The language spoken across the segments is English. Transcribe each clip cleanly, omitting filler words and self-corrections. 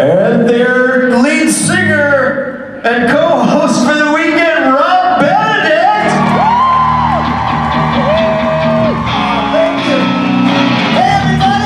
and their lead singer and co-host for the weekend, Rob Benedict. Thank you. Hey, everybody.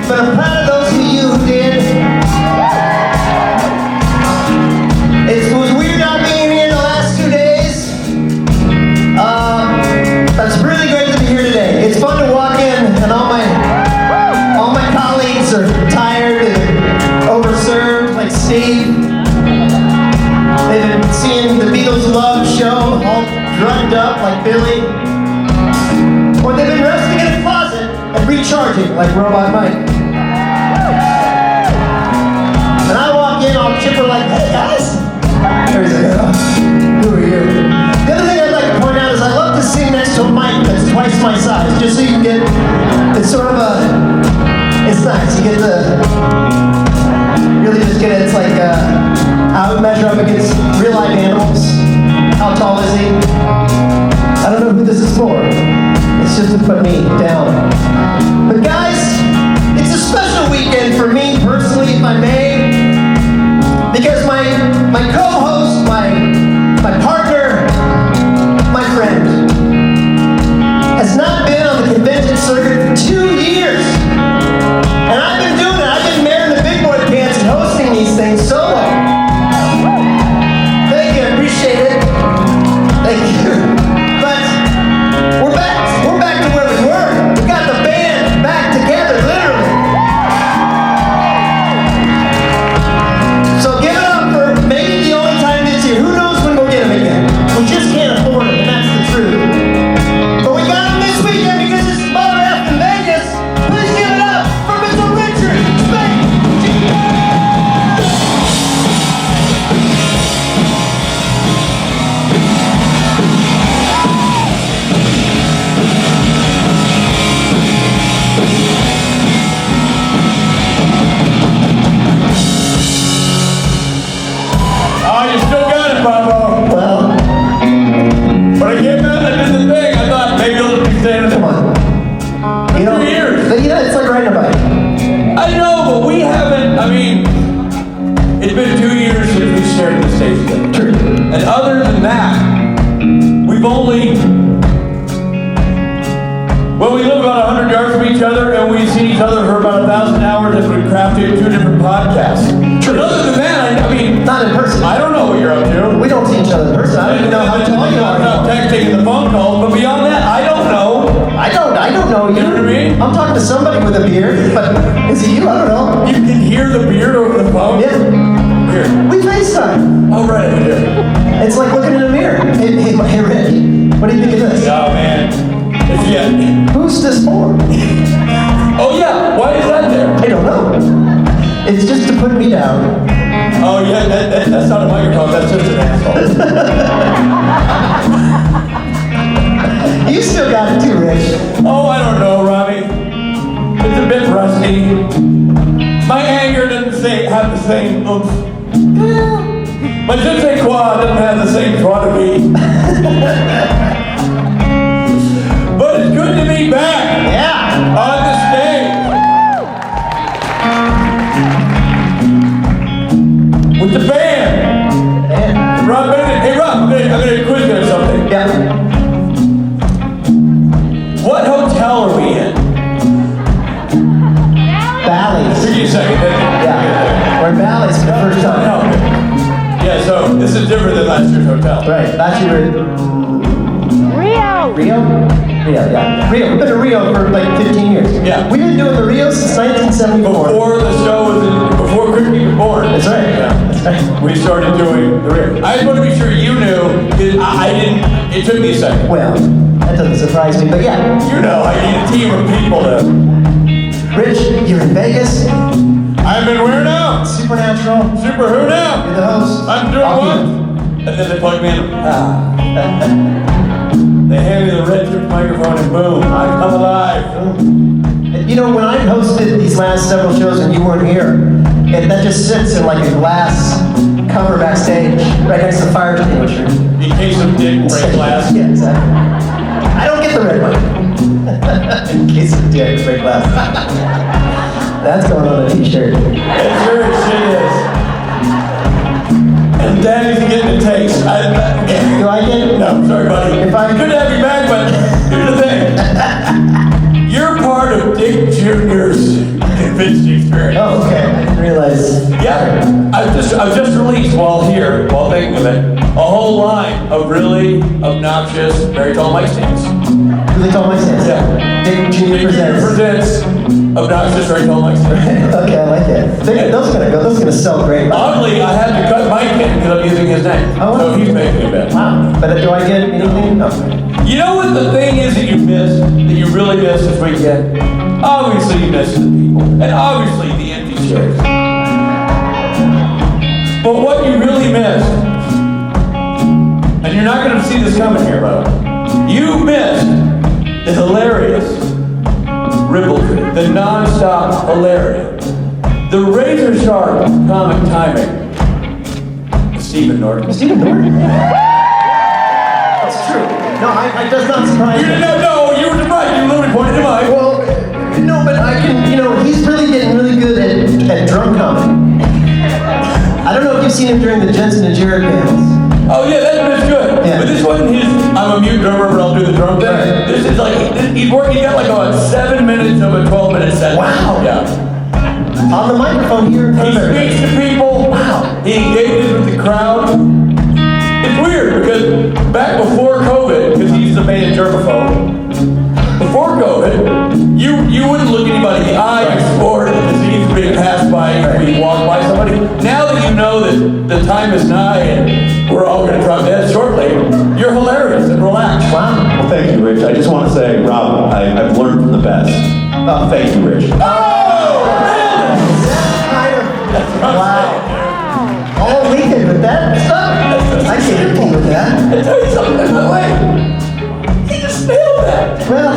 But I'm proud of those of you who did. It was weird not being here the last 2 days. It's really great to be here today. It's fun to walk in and all my colleagues are tired and overserved, like Steve. They've been seeing the Beatles Love show, all drugged up like Billy. Or they've been resting in a closet and recharging like Robot Mike. And I walk in all chipper like, hey guys! Everybody's like, oh, who are you? The other thing I'd like to point out is I love to sing next to a mic that's twice my size, just so you can get, it's sort of it's nice. You get the, really just get it, it's like, I would measure up against real life animals. How tall is he? I don't know who this is for. It's just to put me down. But guys, it's a special weekend for me personally, if I may, because my co-host, my partner, my friend, has not been on the convention circuit for 2 years. And I've been doing it. I've been wearing the big boy pants and hosting these things solo. Thank you, I appreciate it. Thank you. But we're back to where we were. We got the band back together, literally. So give it up for maybe the only I don't even know how tall you are. Not texting and the phone calls, but beyond that, I don't know. I don't know you. You know what I mean? I'm talking to somebody with a beard, but is it you? I don't know. You can hear the beard over the phone? Yeah. Weird. We FaceTime. Oh, right, we do. It's like looking in a mirror. Hey, Rich, what do you think of this? Oh, man. Who's this for? Oh, yeah. Why is that there? I don't know. It's just to put me down. Oh, yeah, that's not a microphone. That's just an asshole. You still got it too, Rich. Oh, I don't know, Robbie. It's a bit rusty. My anger doesn't have the same oomph. My je ne sais quoi doesn't have the same joie de vie. But it's good to be back. Yeah. On the stage. With the band. Yeah. Rob Bennett. Hey, Rob, I'm gonna quiz you on something. Yeah. What hotel are we in? Bally's. Give me a second. Yeah. We're in Bally's for the first time. No. Yeah, so this is different than last year's hotel. Right. Last year we Rio. Rio, yeah. Rio. We've been to Rio for like 15 years. Yeah. We've been doing the Rio since 1974. Before the show before Cricket was born. That's right. Yeah. That's right. We started doing the Rio. I just want to be sure you knew, because I didn't, it took me a second. Well, that doesn't surprise me, but yeah. You know, I need a team of people to. Rich, you're in Vegas. I'm in where now? Supernatural. Super who now? You're the host. I'm doing what? And then they plug me in. They hand me the red strip microphone and boom, I come alive. You know, when I hosted these last several shows and you weren't here, that just sits in like a glass cover backstage, right next to the fire extinguisher. In case of dick break glass. Yeah, exactly. I don't get the red one. In case of dick break glass. That's going on a t-shirt. It sure as shit is. And Daddy's getting a taste. Do I get it? No, sorry, buddy. If I- Good to have you back, but here's the thing. You're part of Dick Jr.'s convincing experience. Oh, okay. I didn't realize. Yeah, I've just released while thinking of it, a whole line of really obnoxious, very tall mic stands. Really tall mic stands. Yeah. Dick Jr. presents. obnoxious, very tall mic stands. Okay, I like that. Those are gonna sell great. Oddly, I had to cut Mike in because I'm using his name. Oh, wow. So he's making a bet. Wow. But do I get anything? No. You know what the thing is that you missed, that you really missed this weekend? Obviously you missed the people, and obviously the empty chairs. But what you really missed, and you're not going to see this coming here, by the way, you missed the hilarious ripple crew, the non-stop hilarity, the razor-sharp comic timing of Stephen Norton. Stephen Norton? That's true. No, it does not surprise me. No, you were right. You literally pointed to Mike. Well, no, but I can, he's really getting really good at drunk comedy. I don't know if you've seen him during the Jensen and Jared panels. Oh yeah, that's good. Yeah. But this wasn't his, I'm a mute drummer, but I'll do the drum thing. Right. This is like, he got like about 7 minutes of a 12-minute set. Wow. Yeah. On the microphone here in He front of speaks to people. Wow. He engages with the crowd. It's weird because back before COVID, because he's the main germaphobe, before COVID, you wouldn't look anybody in the eye before the disease being passed by when you walk by somebody. Now that you know that the time is nigh and we're all going to drop dead shortly, you're hilarious and relaxed. Wow. Well, thank you, Rich. I just want to say, Rob, I've learned from the best. Thank you, Rich. Oh! Wow. All weekend with that stuff? I can't compete with that. I tell you something, by the way. He just nailed that. Well,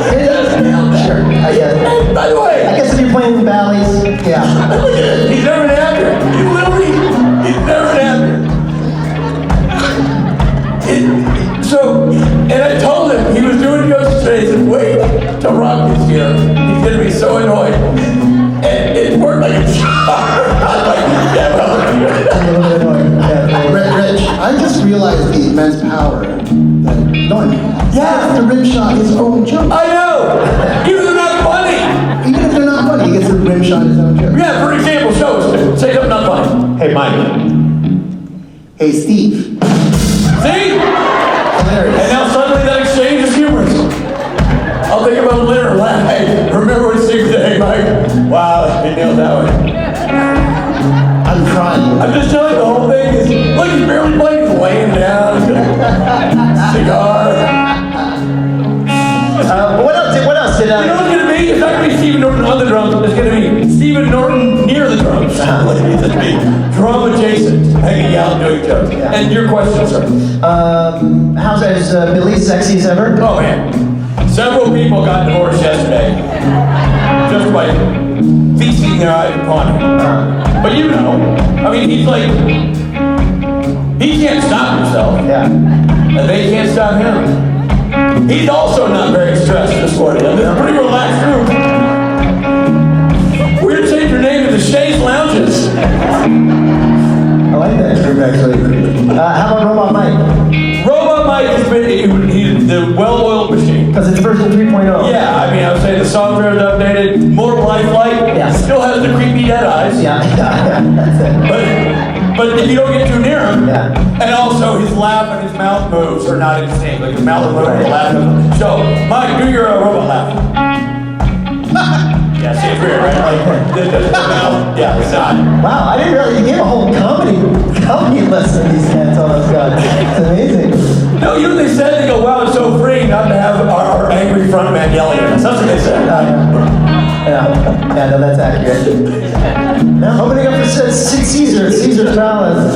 sure, I guess. And by the way, I guess if you're playing the Bally's, yeah. look at it. He's never an actor. He's never an actor. And I told him he was doing jokes today. I said, wait till Rob gets here. He's going to be so annoyed. And it worked like a charm. I was like, yeah, well. I'm a little bit annoyed. Yeah. Rich, I just realized the immense power that Norton has. Yeah. To rim shot his own joke. I know. Even if they're not funny. Even if they're not funny, he gets to rim shot his own joke. Yeah, for example, shows. Say something not funny. Hey, Mike. Hey, Steve. See? Hilarious. And now suddenly that exchange is humorous. I'll think about it later and laugh. Hey, remember when Steve said, hey, Mike? Wow, he nailed that one. I'm trying. I'm just telling you, the whole thing is, look, he's barely playing. He's laying down. Cigar. What else did You know what's going to be? It's not going to be Stephen Norton on the drums. It's going to be Stephen Norton near the drums. It's going to be drum adjacent, hanging out and doing jokes. Yeah. And your question, sir? How's that? Is Billy sexy as ever? Oh, man. Several people got divorced yesterday. Just by feasting their eyes upon him. But you know, I mean, he's like, he can't stop himself. Yeah. And they can't stop him. He's also not very stressed this morning. This is a pretty relaxed group. We're going to change your name to the Shays Lounges. I like that group actually. How about Robot Mike? Robot Mike has been, he's the well-oiled machine. Because it's version 3.0. Yeah, I mean, I would say the software is updated, more lifelike. Yeah. Still has the creepy dead eyes. Yeah, that's it. But if you don't get too near him, Yeah. and also his laugh and his mouth moves are not in sync. Like his mouth moves, his laugh moves. So, Mike, do your robot laugh. Yeah, see, it's weird, right? Like, the mouth, yeah, it's not. Wow, I didn't realize you gave a whole comedy lesson to these cats. Oh my god, it's amazing. No, you know what they said? They go, wow, it's so freeing not to have our angry frontman yelling at us. That's what they said. Yeah, no, that's accurate. Now opening up for Caesar's Palace.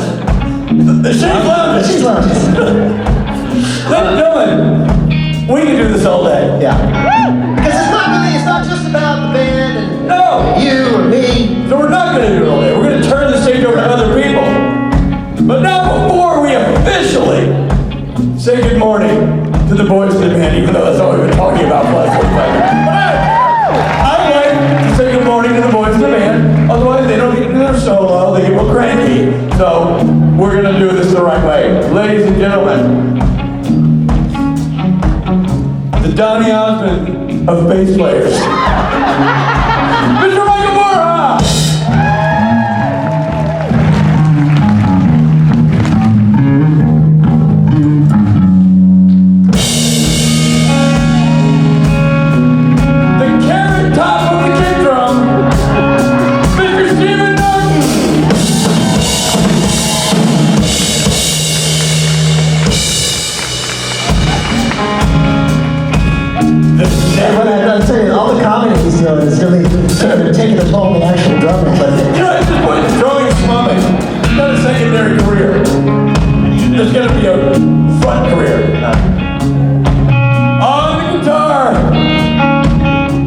The Shays Lounge. She's lounges. Ladies and gentlemen, we can do this all day. Yeah. Because it's not just about the band and No. you or me. So we're not going to do it all day. We're going to turn the stage over to other people. But not before we officially say good morning to the boys of the band, even though that's all we've been talking about for the last 45 minutes. But I'd like to say good morning to the boys of the band. Otherwise, they don't get to do their solo. They get real cranky. So we're going to do this the right way. Ladies and gentlemen, the Donny Osmond of bass players, Mr. Michael Mora! The carrot top of the kick drum, Mr. Stephen Norton! What I'm saying, all the comedy he's doing is really sort of taking the toll on the actual drummer. But You know, at this point, drumming is slumming. It's not a secondary career. It's going to be a front career. On the guitar,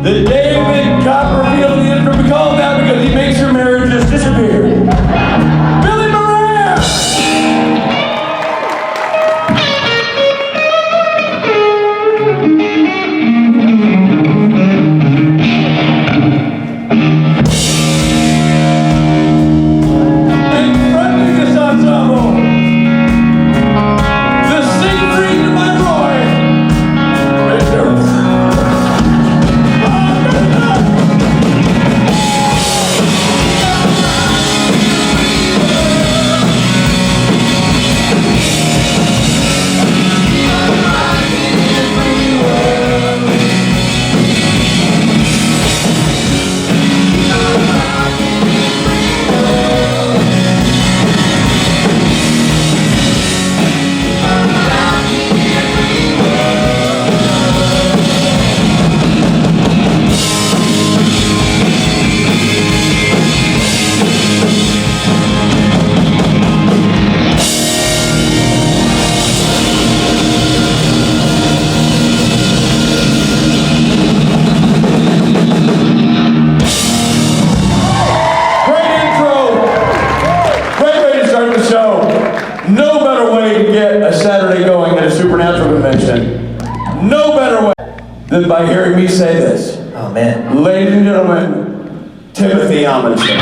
the David Copperfield of the instrument. We call him that because he makes your marriages disappear. Billy Moran! And fronting this ensemble, the Siegfried and Leroy, Mr. Great intro. Great way to start the show. No better way to get a Saturday going at a supernatural convention. No better way than by hearing me say this. oh man, Ladies and gentlemen, Timothy Omundson.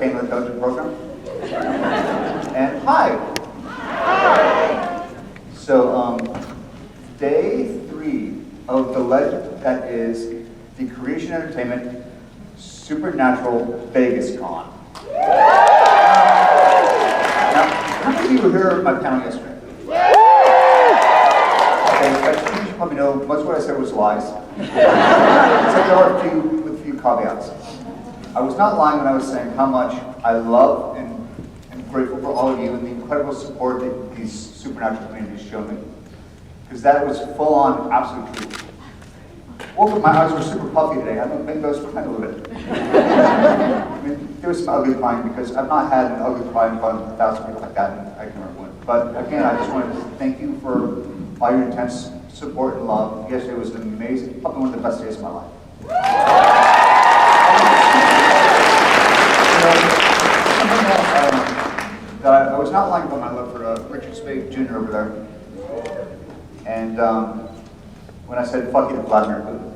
King of the Dungeon program. And hi. So, day 3 of the legend that is the Creation Entertainment Supernatural Vegas Con. Now, how many of you were here at my panel yesterday? Okay, as you probably know, most of what I said was lies. Except there are a few caveats. I was not lying when I was saying how much I love and am grateful for all of you and the incredible support that these supernatural communities show me. Because that was full-on absolute truth. Woke up, my eyes were super puffy today. I don't think those were kind of a little bit. I mean, there was some ugly crying because I've not had an ugly cry in front of 1,000 people like that, and I can remember one. But again, I just wanted to thank you for all your intense support and love. Yesterday was amazing, probably one of the best days of my life. Something else, that I was not lying about my love for Richard Spade Jr. over there. And when I said fuck you to Vladimir Putin.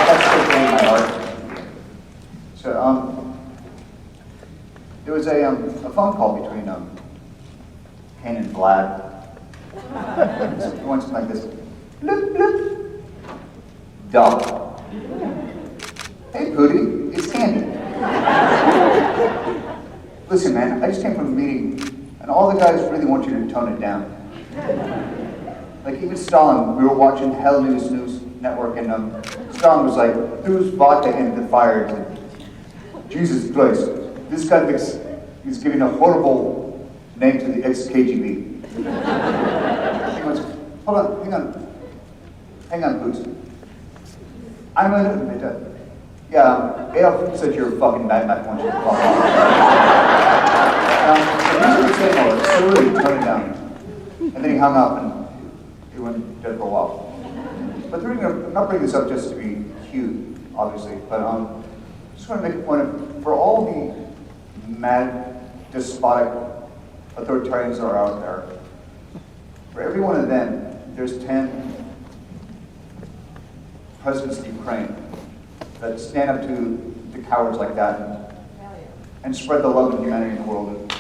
That's still in my heart. So there was a phone call between Kane and Vlad. It went something like this. Bloop, bloop. Duh. Hey, Pootie, it's Candy. Listen, man, I just came from a meeting, and all the guys really want you to tone it down. Like, even Stalin, we were watching Hell News Network, and Stalin was like, who's vodka into the fire? And, Jesus Christ, this guy thinks he's giving a horrible name to the ex-KGB. He goes, hold on, hang on, Boots. I'm gonna admit that. Yeah, Adolf said you're a fucking madman. I want you to fuck off. The reason I'm saying all this, so really tone it down. And then he hung up and he went dead for a while. But the reason I'm not bringing this up just to be cute, obviously, but just want to make a point of, for all the mad, despotic authoritarians that are out there, for every one of them, there's 10 presidents of Ukraine that stand up to cowards like that and spread the love of humanity in the world and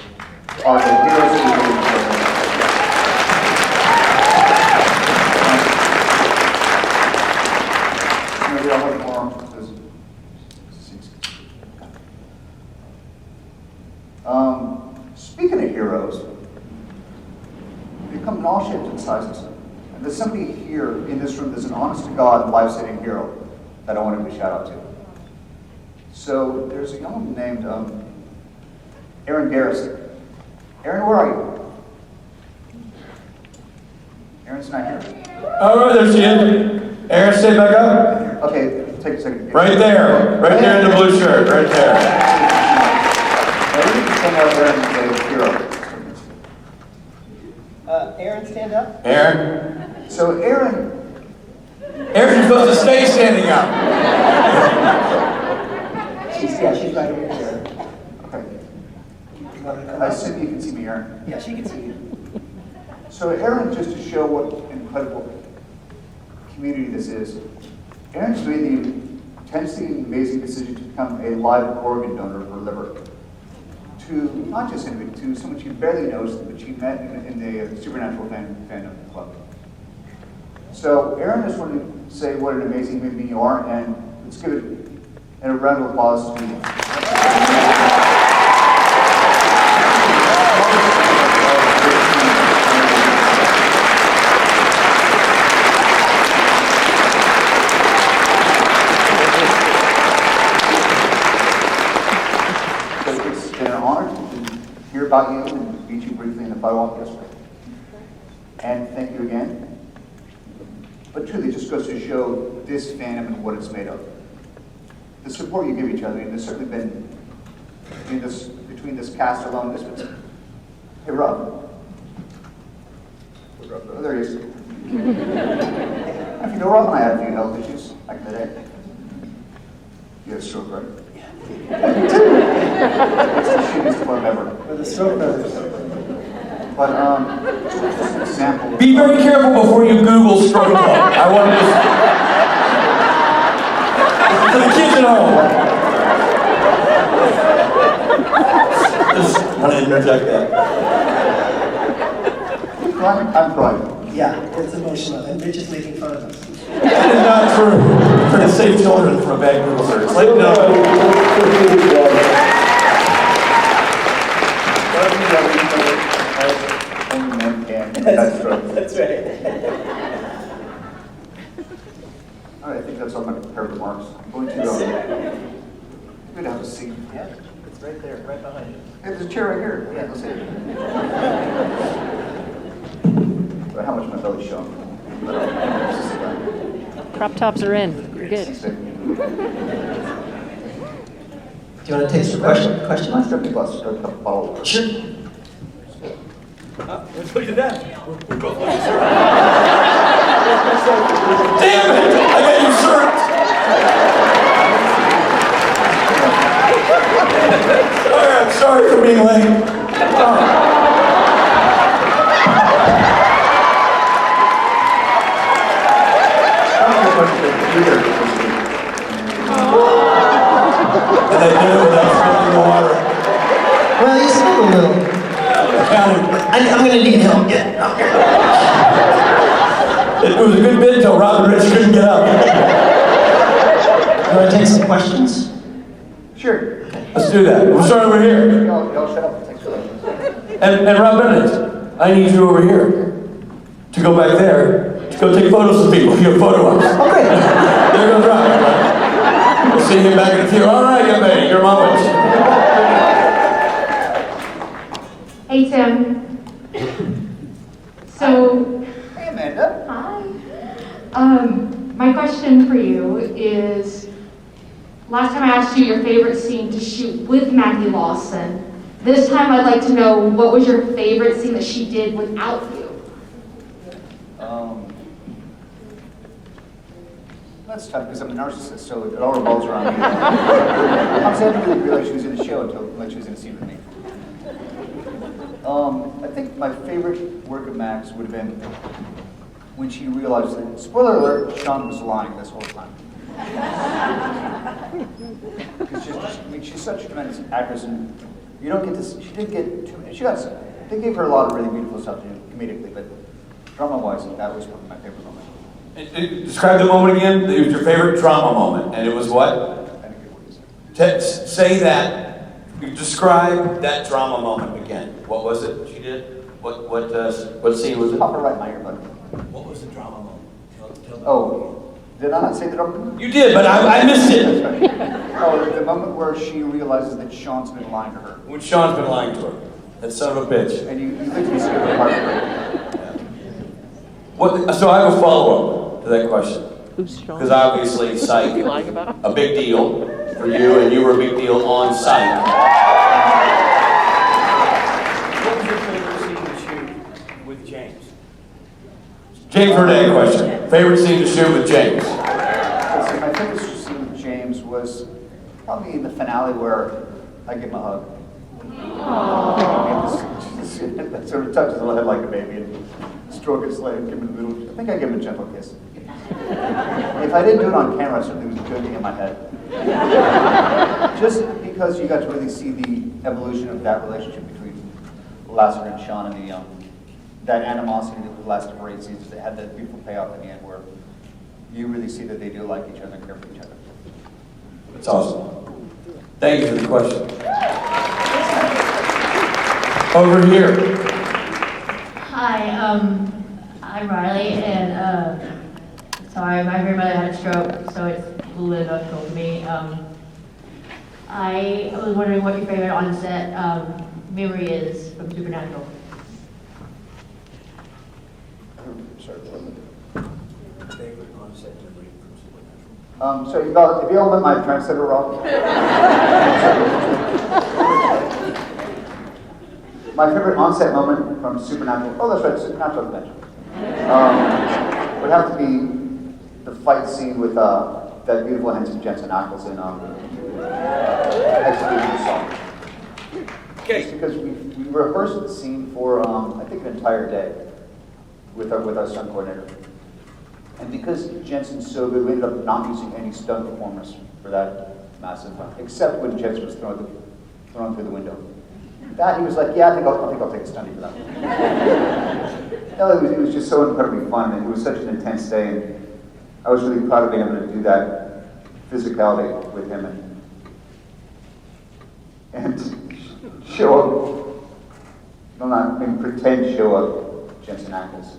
are the heroes of the world. Speaking of heroes, they come in all shapes and sizes. And there's somebody here in this room that's an honest-to-God, life-saving hero that I want to give a shout-out to. So there's a young woman named Erin Garrison. Erin, where are you? Erin's not here. Oh, right, there she is. Erin, stay back up. Okay, take a second. Right there in the blue shirt, right there. Aaron, stand up. Erin? So Erin, Erin's supposed to stay standing up. She's right over there. okay. You want her to come I up? assume you can see me, Erin. Yeah, she can see you. So Erin, just to show what incredible community this is, Erin's made the intensely amazing decision to become a live organ donor for liver. To not just him, but to someone she barely knows, but she met in the Supernatural fandom club. So Erin, just wanted to say what an amazing human being you are, and let's give it a round of applause to you. It's been an honor to hear about you and meet you briefly in the firewalk yesterday. And thank you again. But truly, it just goes to show this fandom and what it's made of. The support you give each other, and there's certainly been between this cast alone. Hey, Rob. Oh, there he is. If you know, Rob and I had a few health issues back in the day. You had a stroke, right? It's the shittiest one ever. For the stroke brothers. But just an example. Be very careful before you Google stroke club. I want to just... For the kids at home. Just want to interject that. I'm crying. Yeah, it's emotional, and Rich is making fun of us. That is not true. We're going to save children from a bad Google search. Like, no. Only men can. That's true. That's right. All right, I think that's all my prepared remarks. I'm going to go. We'd have a seat. Yeah, it's right there, right behind you. Hey, there's a chair right here. Yeah, let's sit. But how much my belly's showing? But, Crop tops are in. You're good. Do you want to take some question? Let's drink a glass. Drink a bottle. Sure. Look at that. Damn it! I got usurped! I'm sorry for being late. And I did it without spilling the water. Well, you smell a little. I'm going to need help. It was a good bit until Robin Rich couldn't get up. You want to take some questions? Sure. Let's do that. We'll start over here. Y'all shut up and take questions. And Rob Bennett, I need you over here to go back there to go take photos of people. Your photo ops. Oh, great. There goes Rob. We'll see him back in a few. All right, young lady, your moment. Hey, Tim. So, Hey, Amanda. hi. My question for you is, last time I asked you your favorite scene to shoot with Maggie Lawson. This time I'd like to know what was your favorite scene that she did without you? That's tough because I'm a narcissist, so it all revolves around me. Honestly, I didn't really realize she was in the show until she was in a scene with me. I think my favorite work of Max would have been when she realized that, spoiler alert, Sean was lying this whole time. She's such a tremendous actress, and you don't get to, she didn't get too, they gave her a lot of really beautiful stuff to do comedically, but drama-wise, that was probably my favorite moment. Describe the moment again. It was your favorite drama moment, and it was what? I didn't get what you said. Say that. Describe that drama moment again. What was it she did? What scene was it? Pop her right in my ear, bud. What was the drama moment? Tell me. Oh, did I not say the drama moment? You did, but I missed it. Oh, the moment where she realizes that Sean's been lying to her. When Sean's been lying to her. That son of a bitch. And you literally see her heart break. So I have a follow-up to that question. Who's Sean? Because obviously, Psych, You lying about him? a big deal for you, and you were a big deal on Psych. What was your favorite scene to shoot with James? James Burnett question. Favorite scene to shoot with James? Let's see, my favorite scene with James was probably in the finale where I give him a hug. That sort of touches the head like a baby and stroke his leg, give him a little, I think I give him a gentle kiss. If I didn't do it on camera, I certainly was joking in my head. Just because you got to really see the evolution of that relationship between Lasseter and Sean and that animosity that lasted for 8 seasons, that had that beautiful payoff in the end where you really see that they do like each other and care for each other. That's awesome. Thank you for the question. Over here. Hi, I'm Riley, and sorry, my grandmother had a stroke, so it's a little emotional for me. I was wondering what your favorite onset memory is from Supernatural. Sorry, Favorite onset memory from Supernatural. so if y'all let my translator rock. My favorite onset moment from Supernatural, oh that's right, Supernatural Adventure, would have to be the fight scene with that beautiful handsome Jensen Ackles in Execution Song. Okay. Just because we rehearsed the scene for I think an entire day with our stunt coordinator. And because Jensen's so good, we ended up not using any stunt performers for that massive hunt, except when Jensen was thrown through the window. That he was like, yeah, I think I'll take a stunty for that. No, it was just so incredibly fun, and it was such an intense day, and I was really proud of being able to do that physicality with him and show up. No, not I mean, pretend show up Jensen ankles.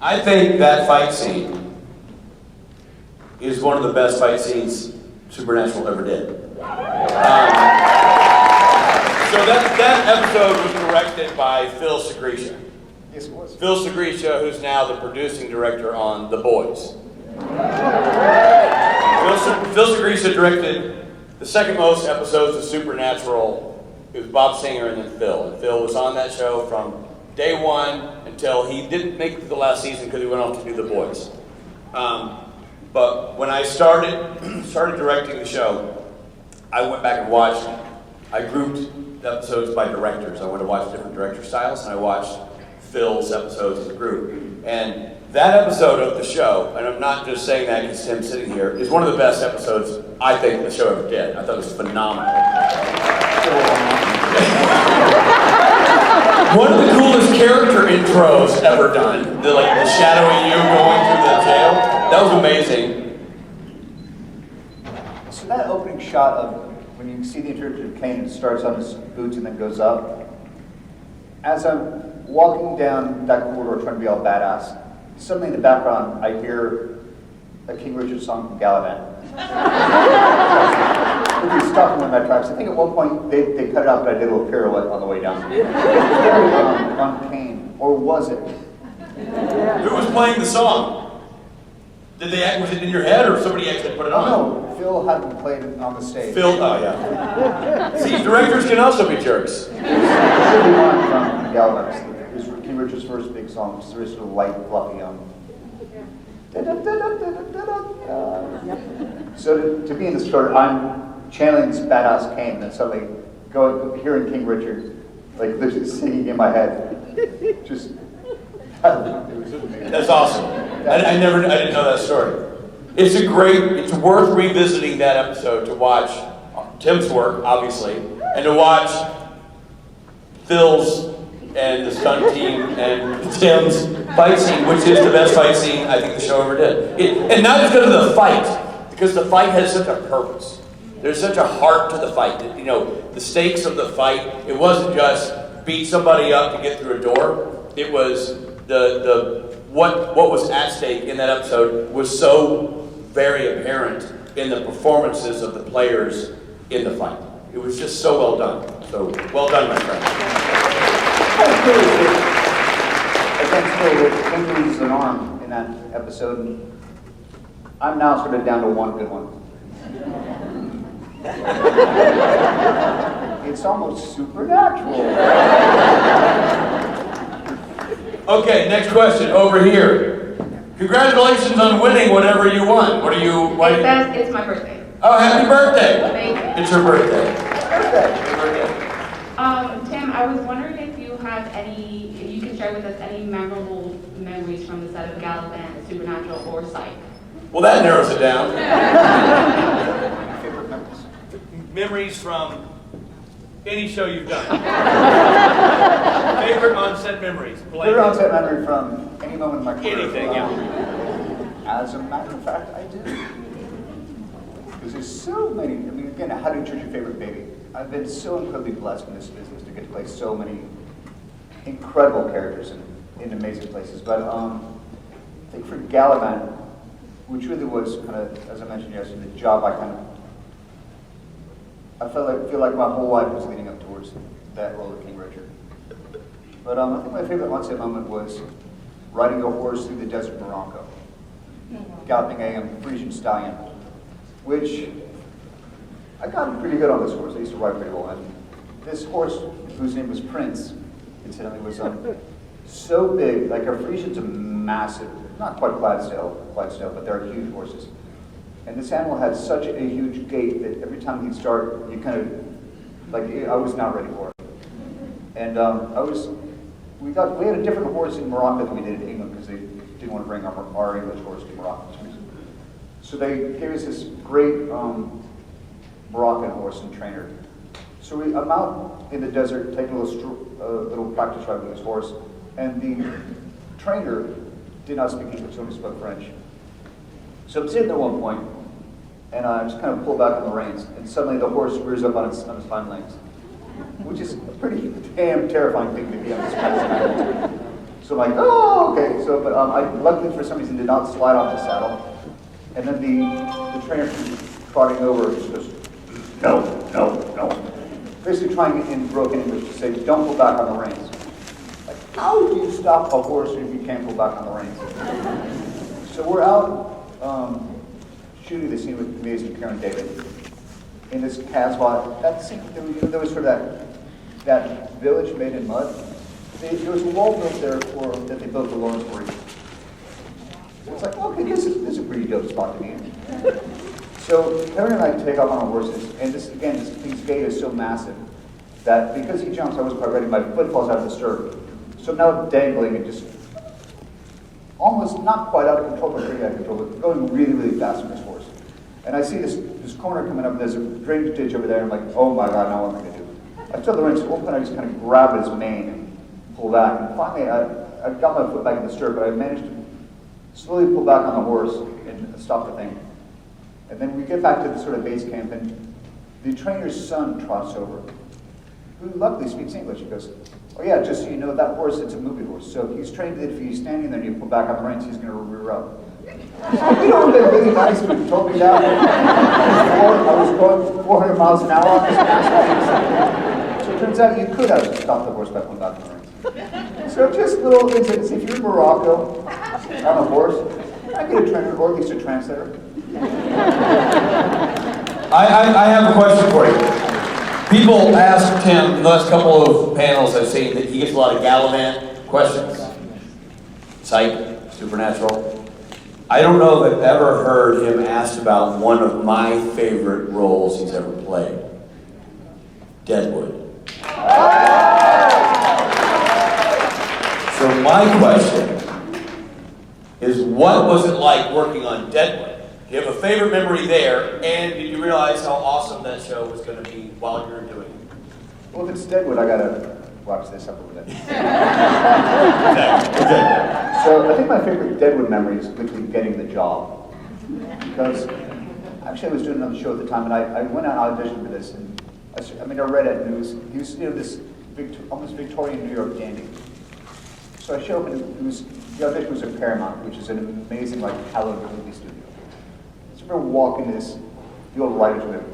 I think that fight scene is one of the best fight scenes Supernatural ever did. So that episode was directed by Phil Segresha. Yes, it was. Phil Segresha, who's now the producing director on The Boys. Phil Segresha directed the second most episodes of Supernatural. It was Bob Singer and then Phil. And Phil was on that show from day one until he didn't make it to the last season because he went off to do The Boys. But when I started directing the show, I went back and watched. I grouped the episodes by directors. I went to watch different director styles, and I watched Phil's episodes as a group. And that episode of the show, and I'm not just saying that because Tim's sitting here, is one of the best episodes I think the show ever did. I thought it was phenomenal. One of the coolest character intros ever done. The shadowing you going through the jail. That was amazing. So that opening shot of when you see the introduction of Kane, it starts on his boots and then goes up. As I'm walking down that corridor trying to be all badass, suddenly in the background I hear a King Richard song from Galavan. If you stop me on my tracks, I think at one point they cut it out, but I did a little pirouette on the way down. It was very on Kane, or was it? Who was playing the song? Was it in your head or somebody actually put it on? No, Phil hadn't played it on the stage. Phil, oh yeah. See, directors can also be jerks. It's really one from Galavan. It was King Richard's first big song, which is very sort of light, fluffy. So to be in the story, I'm channeling this badass Kane, and then suddenly hearing King Richard, like literally singing in my head. Just, it was amazing. That's awesome. I didn't know that story. It's worth revisiting that episode to watch Tim's work, obviously, and to watch Phil's and the stunt team and Tim's fight scene, which is the best fight scene I think the show ever did. And not just because of the fight, because the fight has such a purpose. There's such a heart to the fight. You know, the stakes of the fight, it wasn't just beat somebody up to get through a door. It was what was at stake in that episode was so very apparent in the performances of the players in the fight. It was just so well done. So well done, my friend. Against Phil with injuries an arm in that episode, and I'm now sort of down to one good one. It's almost supernatural. Okay, next question over here. Congratulations on winning whatever you won. It's my birthday. Oh, happy birthday. Thank you. It's your birthday. Tim, I was wondering if you can share with us any memorable memories from the set of Galavan, Supernatural, or Psych. Well, that narrows it down. Favorite memories? Memories from any show you've done. Favorite on-set memories? Favorite on-set memory from any moment in my career? Anything, yeah. As a matter of fact, I do. Because there's so many, I mean, again, how do you choose your favorite baby? I've been so incredibly blessed in this business to get to play so many incredible characters in amazing places. But I think for Galavan, which really was kind of, as I mentioned yesterday, the job I feel like my whole life was leading up towards that role of King Richard. But I think my favorite on-set moment was riding a horse through the desert Morocco, galloping a Frisian stallion, which I got pretty good on this horse. I used to ride pretty well. And this horse, whose name was Prince, incidentally, was so big. Like a Frisian's a massive, not quite Clydesdale, but they're huge horses. And this animal had such a huge gait that every time he'd start, you kind of, like, I was not ready for it. And I was we had a different horse in Morocco than we did in England because they didn't want to bring our English horse to Morocco for some reason. So they gave us this great Moroccan horse and trainer. So I'm out in the desert taking a little practice ride with this horse, and the trainer did not speak English, only spoke French. So I'm sitting there at one point, and I just kind of pull back on the reins, and suddenly the horse rears up on his hind legs, which is a pretty damn terrifying thing to be on this path. So I'm like, oh, okay. So, but I luckily for some reason did not slide off the saddle, and then the trainer trotting over just goes, no, no, no. Basically trying in broken English to say, don't pull back on the reins. Like, how do you stop a horse if you can't pull back on the reins? So we're out shooting the scene with amazing Karen David in this Casbah. That scene, there was sort of that village made in mud. There was a wall built there that they built the Lawrence for. So it's like, okay, this is a pretty dope spot to be in. So Karen and I take off on our horses, and this gate is so massive that because he jumps, I wasn't quite ready. My foot falls out of the stirrup, so I'm now dangling and just almost not quite out of control, but pretty out of control, but going really, really fast on this horse. And I see this corner coming up, and there's a drainage ditch over there. And I'm like, oh my God, now what am I going to do? I took the reins, at one point I just kind of grab his mane and pull back. And finally, I got my foot back in the stirrup, but I managed to slowly pull back on the horse and stop the thing. And then we get back to the sort of base camp, and the trainer's son trots over, who luckily speaks English. He goes, oh yeah, just so you know, that horse, it's a movie horse. So he's trained that if he's standing there and you pull back on the reins, he's going to rear up. You know, they're really nice when you told me that. I was going 400 miles an hour on this fast. So it turns out you could have stopped the horse by pulling back on the reins. So just little incidents. If you're in Morocco on a horse, I get a trainer or at least a translator. I have a question for you. People asked him in the last couple of panels I've seen that he gets a lot of Gallivant questions. Psych, supernatural. I don't know if I've ever heard him asked about one of my favorite roles he's ever played. Deadwood. So my question is, what was it like working on Deadwood? Do you have a favorite memory there, and did you realize how awesome that show was going to be while you were doing it? Well, if it's Deadwood, I gotta watch this up over there. Okay. So I think my favorite Deadwood memory is quickly getting the job. Because actually I was doing another show at the time, and I went out and auditioned for this. And I read at news. He was, this almost Victorian New York dandy. So I show up, and the audition was at Paramount, which is an amazing, hallowed movie studio. So I remember walking the old writer's room.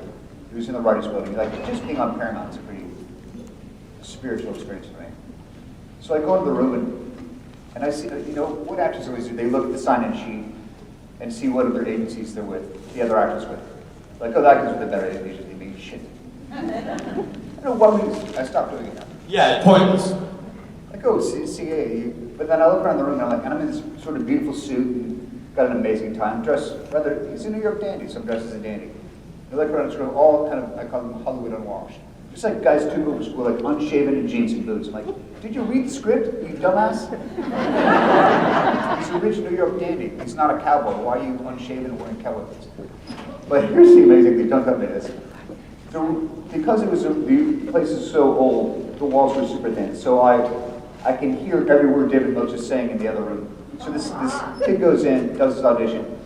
He was in the writer's building. Just being on Paramount is a pretty spiritual experience for me. So I go into the room, and I see, what actors always do, they look at the sign-in sheet and see what other agencies they're with, the other actors with. Like, oh, that guy's with a better agency than me. Shit. I don't know why I stopped doing it now. Yeah, pointless. I go, CA. But then I look around the room, and I'm in this sort of beautiful suit and got an amazing time. He's a New York dandy, so I'm dressed as a dandy. I look around this room, all kind of, I call them Hollywood unwashed. Just like guys too go to school, unshaven in jeans and boots. I'm like, did you read the script, you dumbass? He's a rich New York dandy. He's not a cowboy. Why are you unshaven and wearing cowboy boots? But here's the amazing thing, don't tell me this. Because the place is so old, the walls were super thin, so I can hear every word David Milch is saying in the other room. So this kid goes in, does his audition,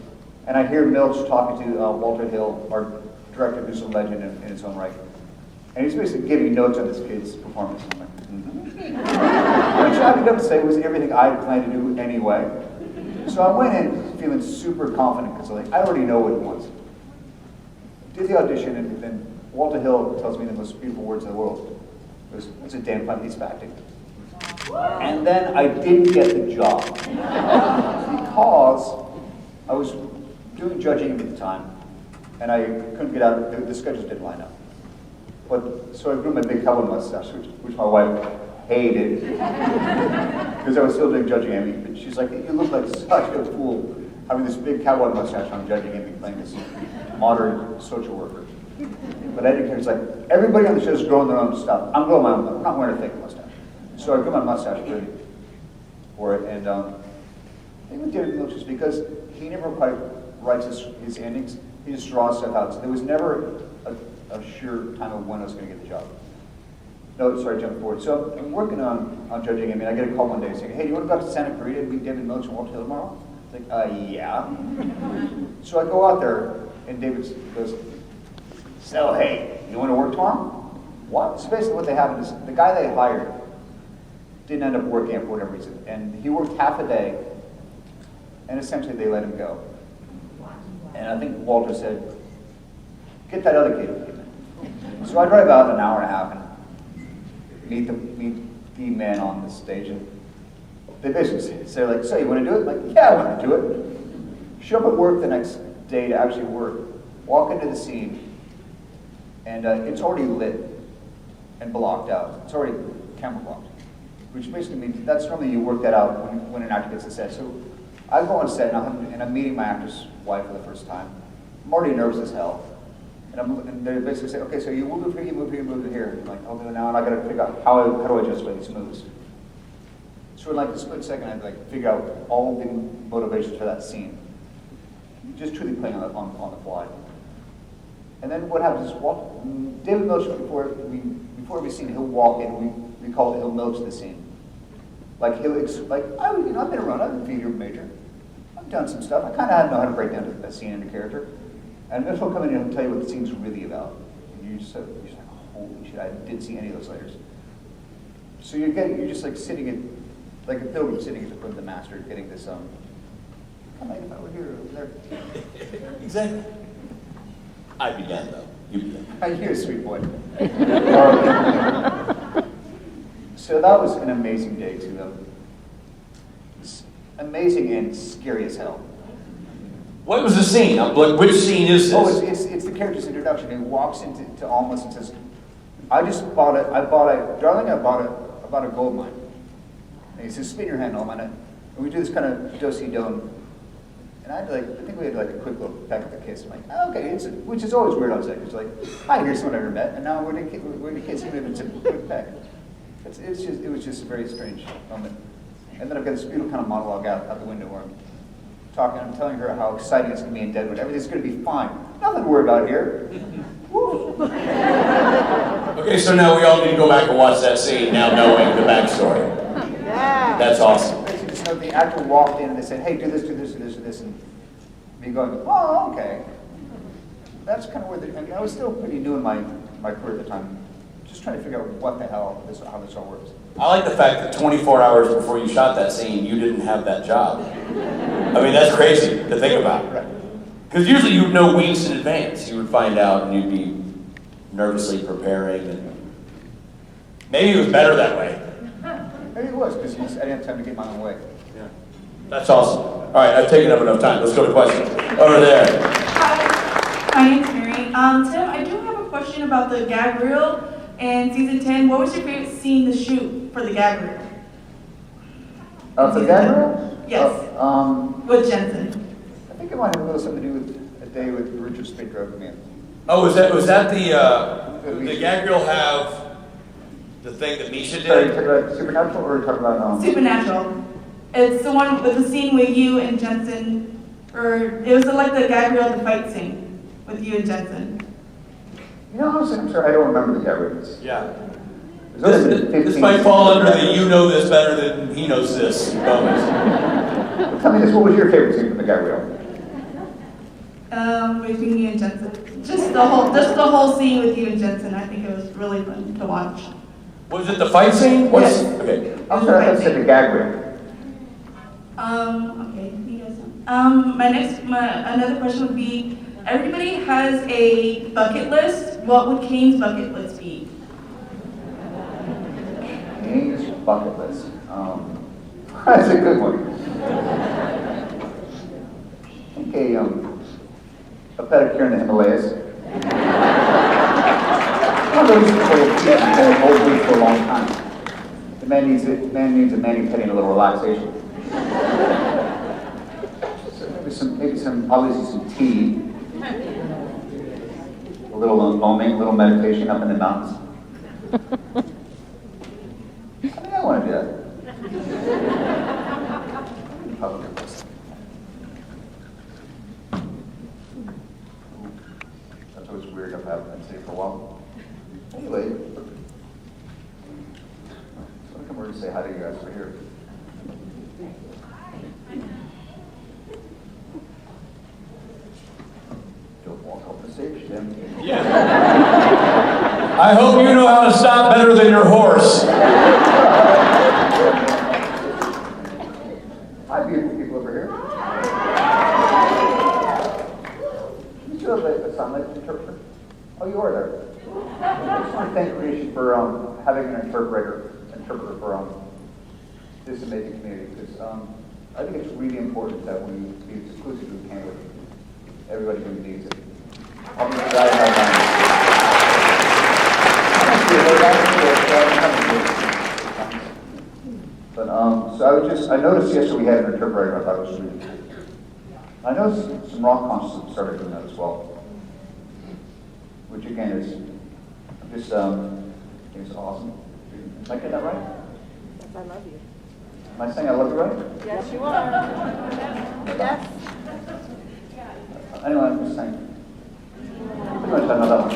and I hear Milch talking to Walter Hill, our director, who's a legend in his own right. And he's basically giving notes on this kid's performance. I'm like, Which I ended up saying was everything I had planned to do anyway. So I went in feeling super confident because I already know what it was. Did the audition, and then Walter Hill tells me the most beautiful words in the world. It was, "It's a damn fun piece of acting." And then I didn't get the job because I was doing judging at the time, and I couldn't get out. The schedules didn't line up. So I grew my big cowboy mustache, which my wife hated, because I was still doing judging Amy. But she's like, "You look like such a fool having this big cowboy mustache on judging Amy, playing this modern social worker." But I didn't care. It's like everybody on the show is growing their own stuff. I'm growing my own. I'm not wearing a fake mustache. So So I grew my mustache ready for it, and I think with David Milch is because he never quite writes his endings. He just draws stuff out. So there was never a sure time of when I was going to get the job. No, sorry, jump forward. So I'm working on judging. I mean, I get a call one day saying, "Hey, do you want to go out to Santa Clarita and meet David Milch and Walter Hill tomorrow?" It's like, yeah. So I go out there, and David goes, "So, hey, you want to work tomorrow?" What? So basically what they happened is the guy they hired didn't end up working for whatever reason. And he worked half a day, and essentially they let him go. And I think Walter said, "Get that other kid." So I drive out an hour and a half and meet the man on the stage, and they basically say, like, "So you want to do it?" I'm like, "Yeah, I want to do it." Show up at work the next day to actually work, walk into the scene, and it's already lit and blocked out. It's already camera blocked, which basically means that's normally you work that out when an actor gets to set. So I go on set and I'm meeting my actress wife for the first time. I'm already nervous as hell. And they basically say, "Okay, so you move here, you move here, you move here." I'm like, "Okay, now I got to figure out how do I justify these moves." So in like a split second, I like figure out all the motivations for that scene. Just truly playing on the fly. And then what happens is David Milch, before every scene, he'll walk in. We call it he'll Milch the scene. Like I've been around. I've been theater major. I've done some stuff. I kind of know how to break down a scene into character. And Mitch will come in and tell you what the scene's really about. And you're just like, holy shit, I didn't see any of those layers. So you're just like sitting in, like a pilgrim sitting at the foot of the master, getting this, come on, if I were here, over there. Exactly. I began though. You began. You're a sweet boy. So that was an amazing day too, though. It's amazing and scary as hell. What was the scene? Which scene is this? Oh, it's the character's introduction. He walks into Omundson and says, "I bought a gold mine." And he says, "Spin your hand, Oman." And we do this kind of do-si-do. And I think we had like a quick little peck of a kiss. I'm like, "Oh, okay," which is always weird on set. It's like, "Hi, here's someone I never met," and now we're gonna kiss him if it's a quick peck. It was just a very strange moment. And then I've got this beautiful kind of monologue out the window where I'm telling her how exciting it's going to be in Deadwood. Everything's going to be fine. Nothing to worry about here. Okay, so now we all need to go back and watch that scene now knowing the backstory. Yeah. That's awesome. So the actor walked in and they said, "Hey, do this, do this, do this, do this," and me going, "Oh, okay." That's kind of where I was still pretty new in my career at the time. Just trying to figure out what the hell how this all works. I like the fact that 24 hours before you shot that scene, you didn't have that job. I mean, that's crazy to think about. Because usually you would know weeks in advance. You would find out and you'd be nervously preparing. And maybe it was better that way. Maybe it was, because I didn't have time to get my own way. Yeah. That's awesome. All right, I've taken up enough time. Let's go to questions. Over there. Hi, my name's Mary. Tim, I do have a question about the gag reel. In season 10, what was your favorite scene to shoot for the gag reel? For the gag reel? Yes. With Jensen. I think it might have a little something to do with a day with Richard Spade drove me in. Oh, was that the gag reel have the thing that Misha did? Sorry, you talking about Supernatural or are you talking about Supernatural. It's the one with the scene with you and Jensen, or it was like the gag reel, the fight scene with you and Jensen. You know, honestly, I'm sorry, I don't remember the gag reels. Yeah. This might fall under the "you know this better than he knows this" moment. Tell me this, what was your favorite scene from the gag reel? Between you and Jensen. Just the whole scene with you and Jensen. I think it was really fun to watch. Was it the fight scene? Yes. Okay. I'm sorry, I said the gag reel. Okay, you guys know. Another question would be, everybody has a bucket list. What would Kane's bucket list be? Kane's bucket list. That's a good one. I think a pedicure in the Himalayas. One of those people hold me for a long time. The man needs a mani-pedi and a little relaxation. So maybe some obviously some tea. A little moment, a little meditation up in the mountains. I mean, I want to do that. Public place. That's always weird. I've had that city for a while. Anyway, so I come over to say hi to you guys over here. Don't walk off the stage, Jim. I hope you know how to stop better than your horse. Hi, beautiful people over here. You still have a sign language interpreter? Oh, you are there. I just want to thank creation for having an interpreter for this amazing community, because I think it's really important that we be as inclusive as we can with everybody who needs it. I'll be glad to have But so I noticed yesterday we had an interpreter. I thought it was really cool. I noticed some rock concerts started doing that as well, which again is just it's awesome. Am I getting that right? Yes, I love you. Am I saying I love you right? Yes, you are. Yes. Anyway, I'm just saying. Pretty much I know that one.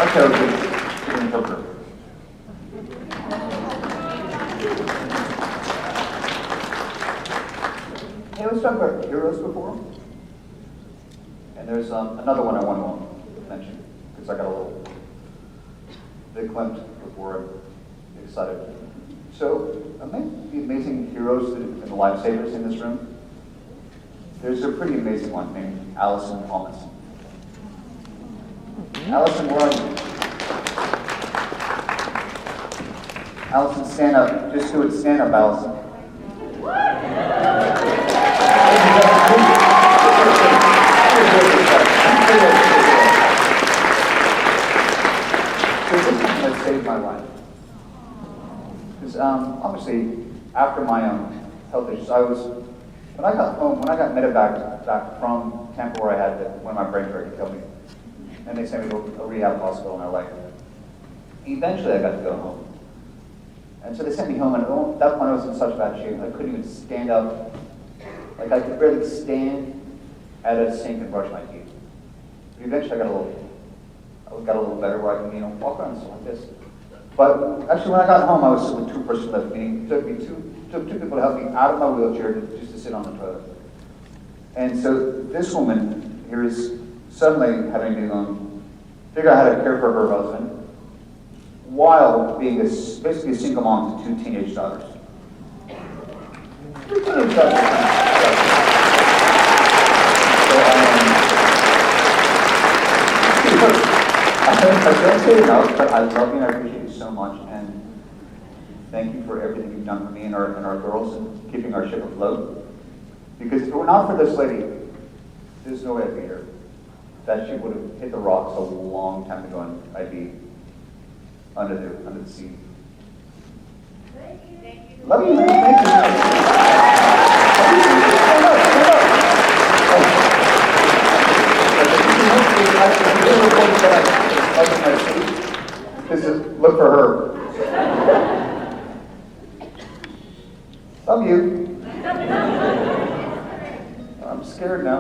Okay, we're good. Good interpreter. Hey, let's talk about heroes before. And there's another one I want to mention, because I got a little bit glimpse before I'm excited. So, among the amazing heroes and the lifesavers in this room, there's a pretty amazing one named Allison Omundson. Allison, where are you? Allison, stand up. Just do it. Stand up, Allison. So this is what saved my life. Because obviously, after my health issues, when I got home, when I got medevac back from Tampa, where I had one of my brain tried to kill me, and they sent me to a rehab hospital in LA. Eventually, I got to go home. And so they sent me home, and at that point I was in such bad shape, I couldn't even stand up. Like, I could barely stand at a sink and brush my teeth. But eventually I got a little better where I can, walk around like this. But actually when I got home, I was with two person left, meaning it took two people to help me out of my wheelchair just to sit on the toilet. And so this woman here is suddenly having to figure out how to care for her husband, while being basically a single mom to two teenage daughters. Three teenage daughters. I don't say enough, but I love you and I appreciate you so much, and thank you for everything you've done for me and our girls and keeping our ship afloat. Because if it were not for this lady, there's no way I'd be here. That ship would have hit the rocks a long time ago, and I'd be under the sea. Thank you. Love you, man. Thank you. This is look for her. Love you. I'm scared now.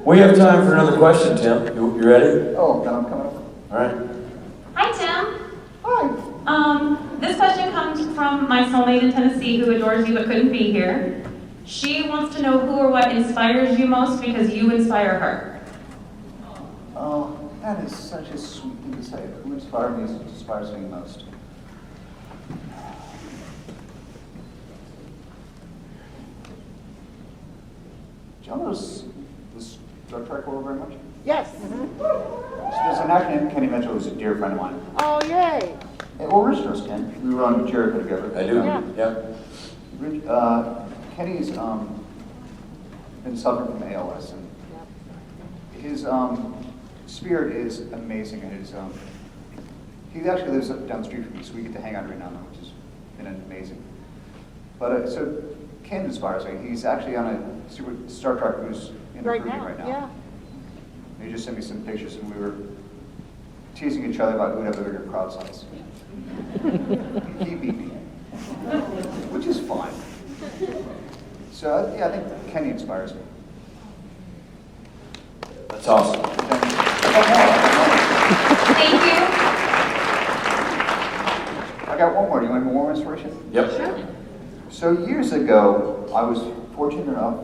We have time for another question, Tim. You ready? Oh, then I'm coming up. All right. Hi, Tim. Hi. This question comes from my soulmate in Tennessee who adores you but couldn't be here. She wants to know who or what inspires you most because you inspire her. Oh, that is such a sweet thing to say. Who inspires me most? Do y'all know this Star Trek world very much? Yes. So there's an actor named Kenny Mitchell who's a dear friend of mine. Oh, yay. Well, Rich knows Ken. We were on Jericho together. I do. Yeah. Kenny's been suffering from ALS, and his spirit is amazing. And he actually lives down the street from me, so we get to hang out every now and then, which has been amazing. But so Ken inspires me. He's actually on a Star Trek who's in the Right recruiting now. right now. Yeah. He just sent me some pictures, and we were teasing each other about who would have the bigger crowd size. He beat me, which is fine. So yeah, I think Kenny inspires me. That's awesome. Thank you. I got one more. Do you want more inspiration? Yep. Sure. So years ago, I was fortunate enough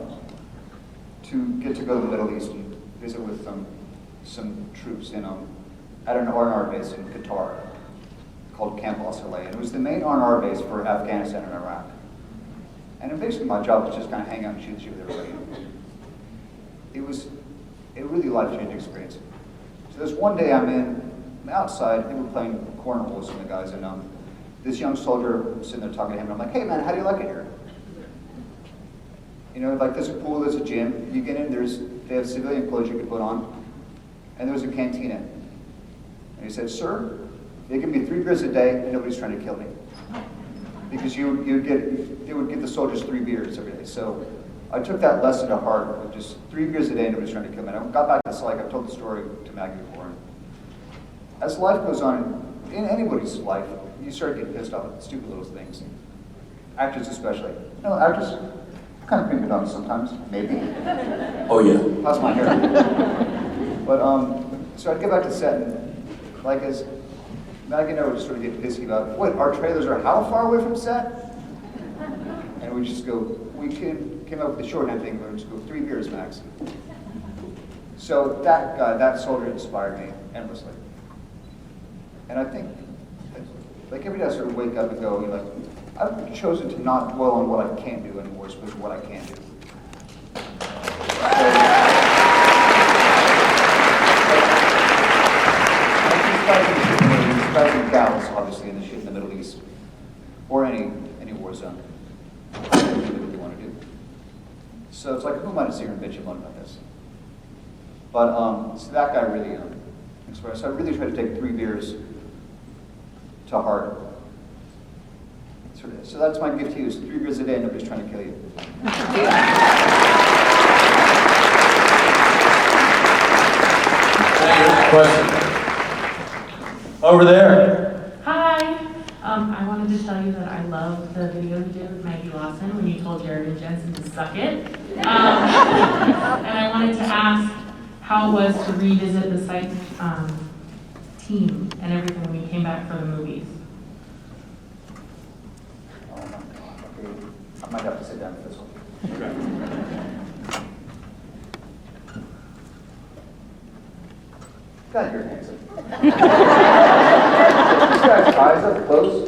to get to go to the Middle East and visit with some troops in at an R&R base in Qatar called Camp Al-Saleh. And it was the main R&R base for Afghanistan and Iraq. And basically my job was just kind of hang out and shoot with everybody. It was a really life-changing experience. So there's one day I'm outside, they were playing cornholes with the guys, and this young soldier was sitting there talking to him, and I'm like, hey man, how do you like it here? You know, like there's a pool, there's a gym, you get in, they have civilian clothes you can put on, and there's a cantina. And he said, sir, they give me 3 beers a day and nobody's trying to kill me. Because they would give the soldiers 3 beers every day. So I took that lesson to heart, of just 3 beers a day and nobody's trying to kill me. And I got back to this, like I've told the story to Maggie before. And as life goes on, in anybody's life, you start getting pissed off at stupid little things. Actors especially. You know, actors kind of prima donnas sometimes, maybe. Oh yeah. How's my hair? But so I'd get back to set, and like as Maggie and I would just sort of get pissy about, wait, our trailers are how far away from set? And we just go, we came up with the shorthand thing, where we just go 3 beers max. So that guy, that soldier inspired me endlessly. And I think, like every day I sort of wake up and go, like, I've chosen to not dwell on what I can't do anymore, as opposed to what I can do. Inspiring gals, obviously, in the Middle East, or any war zone. They do what they want to do. So it's like, who am I to sit here and bitch and moan about this? But so that guy really inspired. So I really try to take 3 beers to heart. So that's my gift to you, is 3 beers a day and nobody's trying to kill you. Question. Over there. Hi. I wanted to tell you that I loved the video you did with Maggie Lawson when you told Jared and Jensen to suck it. And I wanted to ask how it was to revisit the site team and everything when you came back for the movies. Oh my God. Okay. I might have to sit down for this one. God, you're handsome. This guy's eyes up close.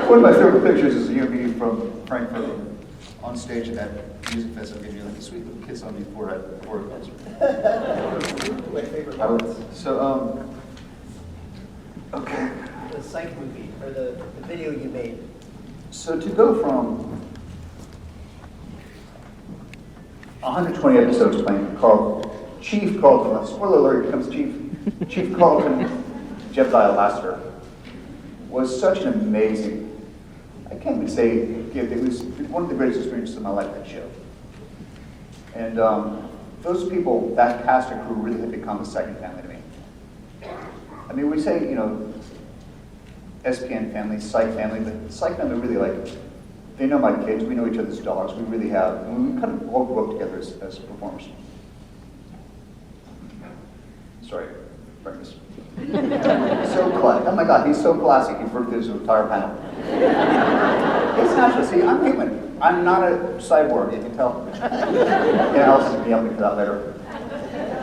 One of my favorite pictures is you and me from Frankfurt on stage at that music festival, giving you like a sweet little kiss on the forehead. My favorite I part. would- So, okay. The psych movie, or the video you made. So to go from 120 episodes playing Chief Carlton, spoiler alert, becomes Chief Carlton Jebediah Lassiter, was such an amazing, I can't even say gift, it was one of the greatest experiences of my life, that show. And those people, that cast and crew, really had become a second family to me. I mean, we say, you know, SPN family, Psych family, but Psych family really, like, they know my kids, we know each other's dogs, we really have, and we kind of all grew up together as performers. Sorry, breakfast. So classy, oh my God, he's so classy, he broke through his entire panel. It's natural, see, I'm human. I'm not a cyborg, you can tell. Yeah, I'll be helping for that later.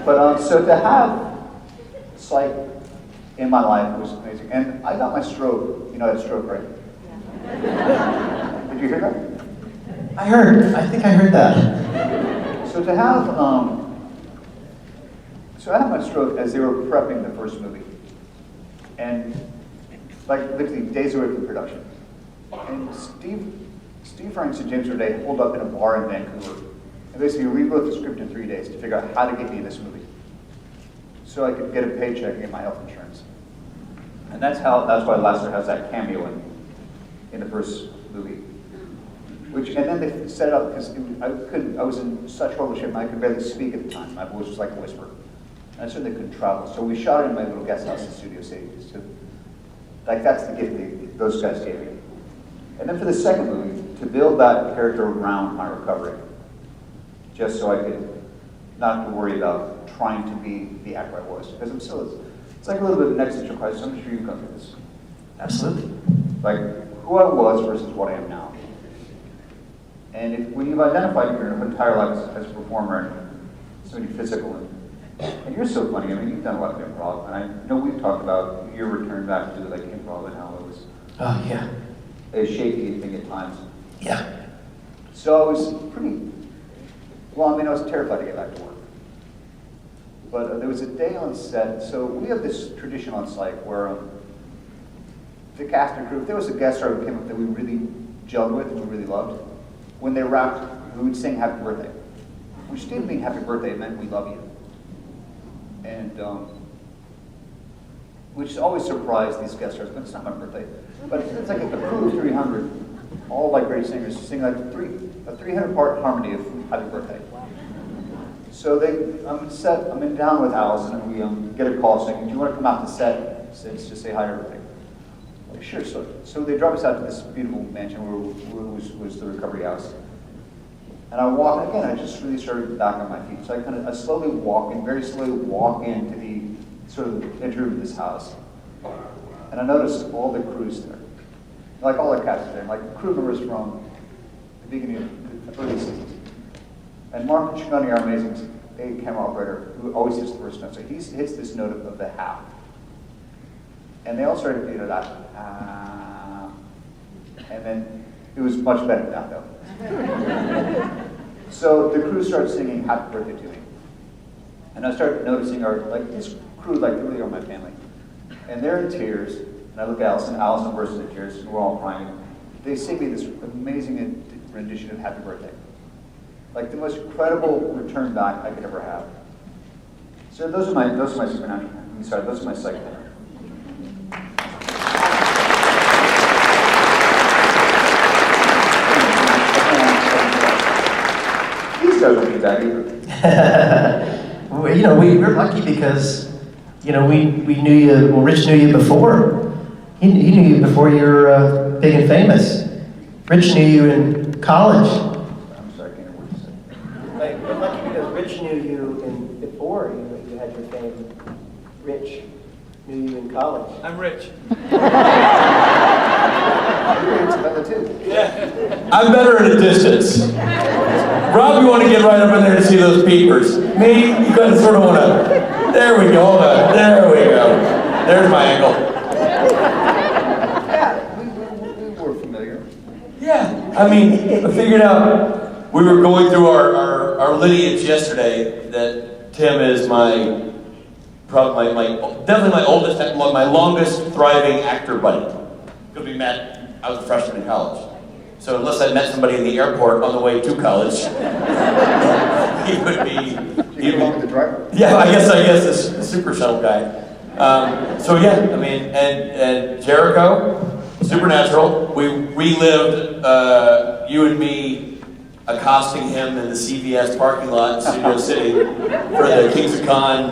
But so to have Psych in my life was amazing. And I got my stroke, you know, I had a stroke, right? Did you hear that? I think I heard that. So to have, so I had my stroke as they were prepping the first movie. And like literally days away from production. And Steve Franks and James Roday holed up in a bar in Vancouver and basically rewrote the script in 3 days to figure out how to get me this movie. so I could get a paycheck and get my health insurance. And that's why Lester has that cameo in the first movie. And then they set it up because I was in such horrible shape, I could barely speak at the time. My voice was like a whisper. And I certainly couldn't travel. So we shot it in my little guest house in Studio City. Like, that's the gift those guys gave me. And then for the second movie, to build that character around my recovery, just so I could not have to worry about trying to be the actor I was. Because it's like a little bit of an existential crisis. I'm sure you've gone through this. Absolutely. Like, who I was versus what I am now. And when you've identified your entire life as a performer and somebody physical, and you're so funny, I mean, you've done a lot of improv, and I know we've talked about your return back to like improv and how it was a shaky thing at times. Yeah. So I was I was terrified to get back to work. But there was a day on set, so we have this tradition on site where the cast and crew, if there was a guest star who came up that we really gelled with and we really loved, when they wrapped, we would sing happy birthday. Which didn't mean happy birthday, it meant we love you. And which always surprised these guest stars, but it's not my birthday. But it's like a crew of 300, all like great singers, sing like a 300-part harmony of happy birthday. So I'm down with Allison, and we get a call saying, do you want to come out to set to say hi to everybody? Like, sure. So they drove us out to this beautiful mansion where was the recovery house. And I just really started back on my feet. So I slowly very slowly walk into the sort of bedroom of this house. And I noticed all the crews there. Like all the cast there, like crew members from the beginning of the early seasons. And Mark Chigani, our amazing camera operator, who always hits the first note, so he hits this note of the half. And they all started, that, and then it was much better than that, though. So the crew started singing Happy Birthday to me. And I started noticing this crew, they really are my family. And they're in tears, and I look at Allison bursts into tears, and we're all crying. They sing me this amazing rendition of Happy Birthday. Like the most incredible return back I could ever have. So those are my supernatural. Those are my psychic. These guys don't need that either. We're lucky because, we knew you. Well, Rich knew you before. He knew you before you were big and famous. Rich knew you in college. We're lucky because Rich knew you before you had your fame. Rich knew you in college. I'm rich. Yeah. I'm better at a distance. Rob, you want to get right up in there to see those peepers. Me, you got to sort of want to. There we go. Hold on. There we go. There's my angle. Yeah, we were familiar. Yeah. I figured out. We were going through our lineage yesterday that Tim is definitely my oldest, my longest thriving actor buddy. Because we met, I was a freshman in college. So unless I met somebody in the airport on the way to college, he would be. The driver. Yeah, I guess a super shuttle guy. And Jericho, Supernatural. We relived you and me accosting him in the CVS parking lot in Studio City for the Kings of Con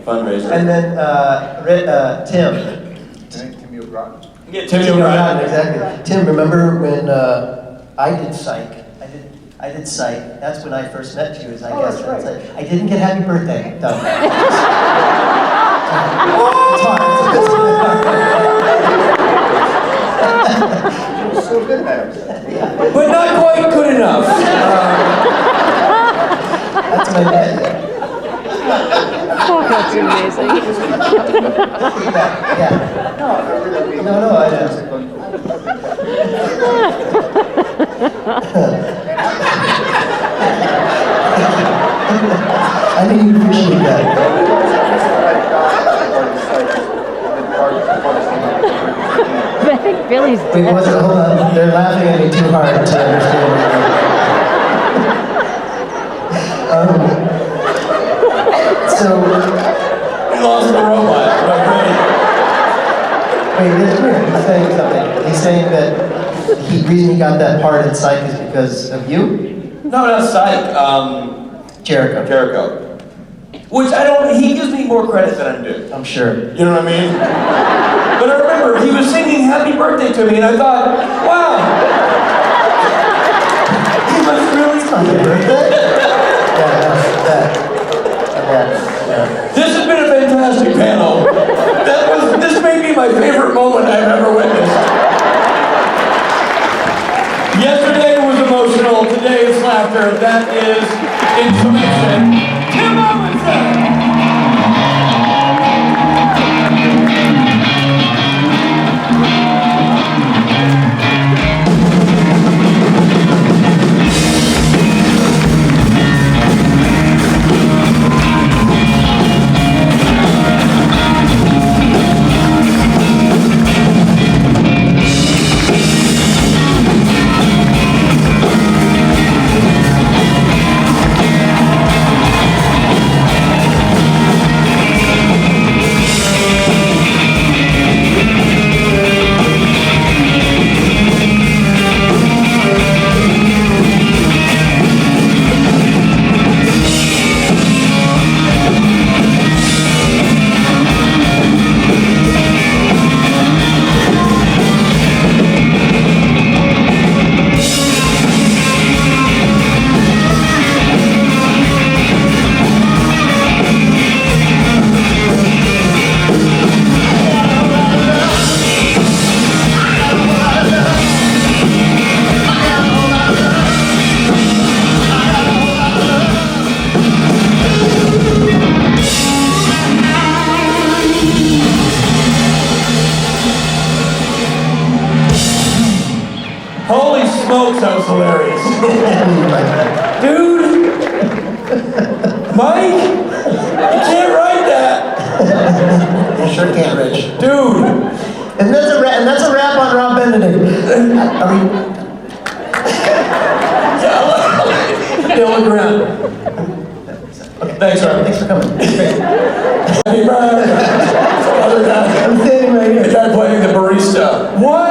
fundraiser. And then Tim. Tim O'Brien. Yeah, Tim O'Brien. Exactly. Tim, remember when I did Psych? I did Psych. That's when I first met you, as I guess. That's right. I didn't get Happy Birthday done. It was so good at it. But not quite good enough. That's my bad. Oh, that's amazing. Yeah. No, I didn't. I think you appreciate that. I think Billy's Wait, dead. hold on. They're laughing at me too hard to understand. We saying something. He's saying that the reason he got that part in Psych is because of you? No, not Psych. Jericho. Jericho. Which I don't, he gives me more credit than I do. I'm sure. You know what I mean? But I remember he was singing Happy Birthday to me and I thought, wow. He was really Happy birthday? This has been a fantastic panel. This may be my favorite moment I've ever witnessed. Yesterday was emotional, today is laughter. That is intuition. Tim Omundson! Holy smokes, that was hilarious. Dude! Mike! You can't write that! You sure can't, Rich. Dude! And that's a wrap on Rob Benedict. Yeah, look around. Okay, thanks, Rob. Thanks for coming. Hey, Brian. Other guy. I'm standing right here. The guy playing the barista. What?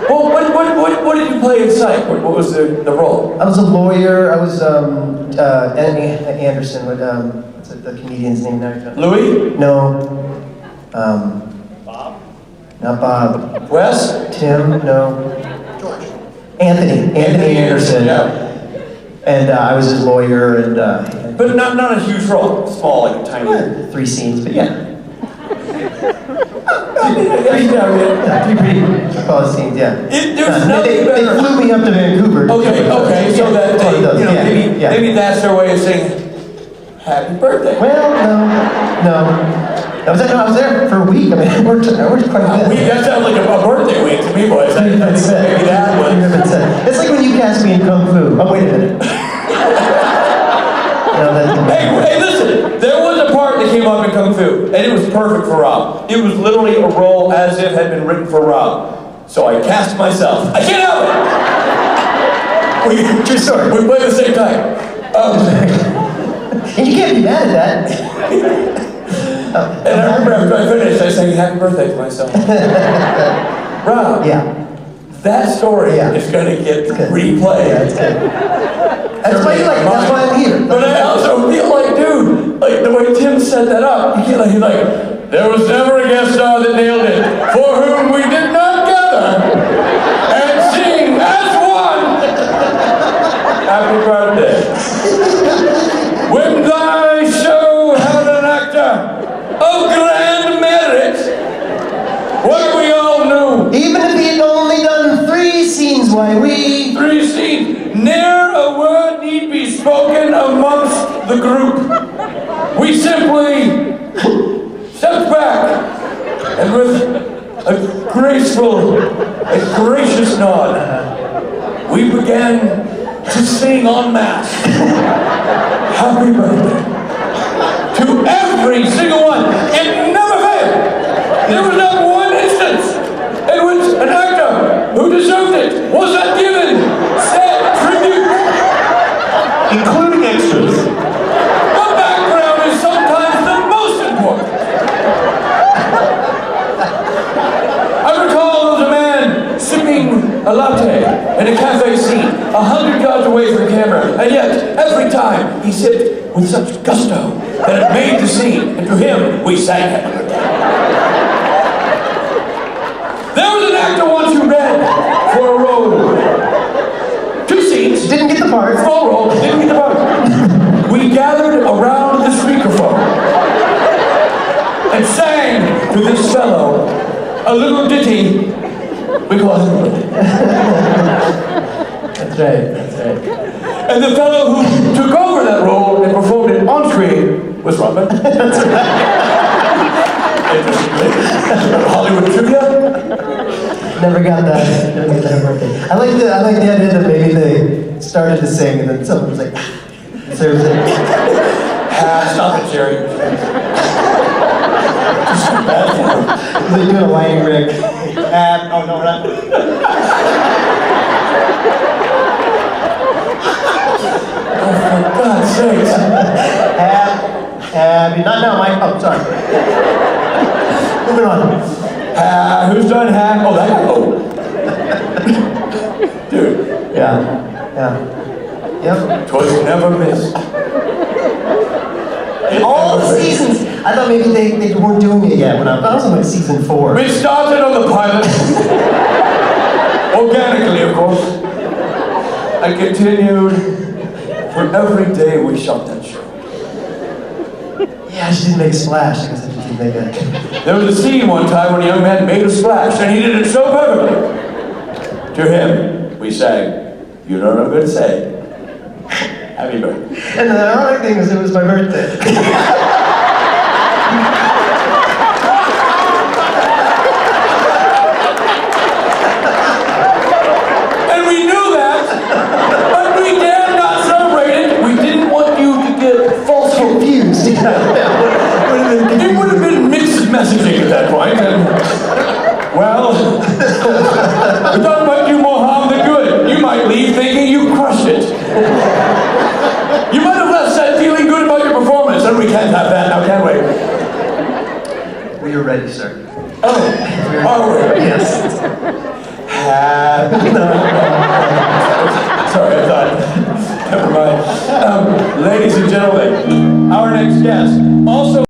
Well, what did you play in Psych? What was the role? I was a lawyer. I was Anderson. What's the comedian's name now? Louis? No. Bob? Not Bob. Wes? Tim? No. George. Anthony Anderson. Yeah. And I was his lawyer, and But not a huge role. Small, like tiny. 3 scenes, but yeah. Yeah, Three pretty solid scenes, yeah. There's nothing They better. flew me up to Vancouver. Okay, so that they, maybe that's their way of saying happy birthday. Well, no. I was there for a week. I mean, I worked quite a bit. That sounds like a birthday week to me, boys. I think maybe that was. It's like when you cast me in Kung Fu. Oh, wait a minute. Hey, listen. There was a part that came up in Kung Fu, and it was perfect for Rob. It was literally a role as if had been written for Rob. So I cast myself. I can't help it. True story. We play the same time. And you can't be mad at that. And I remember after I finished, I sang happy birthday to myself. Rob. Yeah. That story is going to get replayed. Yeah, it's good. That's why I'm here. But I also feel like, dude, like the way Tim set that up, he's like, there was never a guest star that nailed it, for whom we did not gather and sing as one. Happy birthday. When thy show had an actor of grand merit, what we all knew. Even if he had only done 3 scenes, why we... 3 scenes. Ne'er a word need be spoken amongst the group. We simply stepped back and with a graceful and gracious nod, we began to sing en masse. Happy birthday to every single one. It never failed. There was not one instance in which an actor who deserved it was not given said tribute. Including extras. The background is sometimes the most important. a latte, in a cafe scene, 100 yards away from the camera, and yet, every time, he sipped with such gusto that it made the scene, and to him, we sang it. There was an actor once who read for a role. 2 scenes. Didn't get the part. Full role, didn't get the part. We gathered around the speakerphone and sang to this fellow a little ditty we call him. That's right, that's right. And the fellow who took over that role and performed it on screen was Robin. That's right. Interestingly. Hollywood trivia. Never got that. Never got that birthday. I like the idea that maybe they started to sing and then someone was like, serves it. Stop it, Jerry. They're doing a whining rig. Oh no, we're not. Oh, for God's sakes. Not now, Mike. Oh, sorry. Moving on. Who's done half? Oh, that guy. Oh. Dude. Yeah. Yep. Twas never missed. All the seasons. I thought maybe they weren't doing it yet when I was on like season 4. We started on the pilot. Organically, of course. And continued for every day we shot that show. Yeah, she didn't make a splash. I guess I just didn't make it. There was a scene one time when a young man made a splash, and he did it so perfectly. To him, we sang, "You know what I'm going to say? Happy birthday." And the ironic thing is, it was my birthday. And we knew that, but we dared not celebrate it. We didn't want you to get false hope. Confused. It would have been mixed messaging at that point, and, well, we thought it might do more harm than good. You might leave thinking you crushed it. You might have left set feeling good about your performance, and we can't have that now, can we? We are ready, sir. Oh, are we? Yes. Sorry, I thought. Never mind. Ladies and gentlemen, our next guest, also